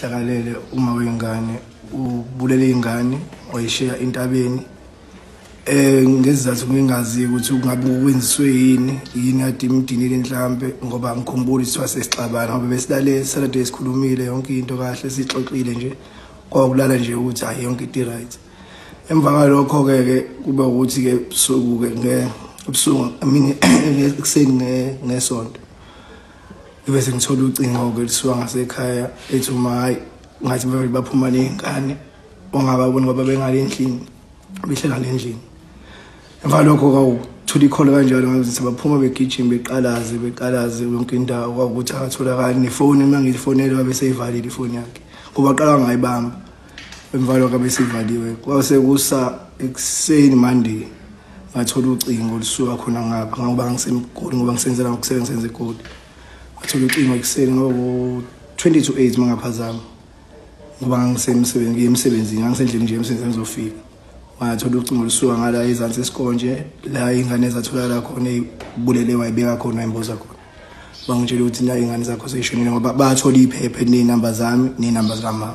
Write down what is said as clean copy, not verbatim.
Hlakalele uma wengane ubulele ingane wayishiya entabeni ngezizathu ngingazi ukuthi ungabe wenziswe yini ade imdinile mhlambe ngoba ngikhumbula isithiwa sesixabana ngoba besilale Saturday sikhulumile yonke into kahle sixoxile nje kwakulala nje ukuthi hayi yonke into right. Emva kwalokho ke kube ukuthi ke busuku ke ebusuku mina ekseni ngesonto bese ngithola ucingo ke lisuka ngasekhaya ethi uma ngathi baphuma nezingane ongababoni ngoba bengale endlini behlela endlini. Emva lokho kwawuthola ikholo kanjalo ngathi sebaphuma begijima beqalaze yonke indawo kwakuthi akatholakala nefoni mangiyifonela bese ivalile ifoni yakhe ngoba qala ngayibamba. Emva lokho bese ivaliwe kwase kusa ekseni Monday ngathola ucingo lisuka khona ngapha ngoba ngisemgoli ngoba ngisenzela ngokusebenza egoli. Ngathola ucingo ekseni ngo 20 to 8 mangaphazama ngoba ngisemsebenzini ngisendlini nje emsebenzini ngizofika. Ngathola ucingo lisuka ngala ezansi esikonje la ingane ezatholakala khona ibulele wayibeka khona imboza khona. Bangitshela ukuthi na ingane zakho seyishonile ngoba bathola iphepha nenamba zami nenamba zikama.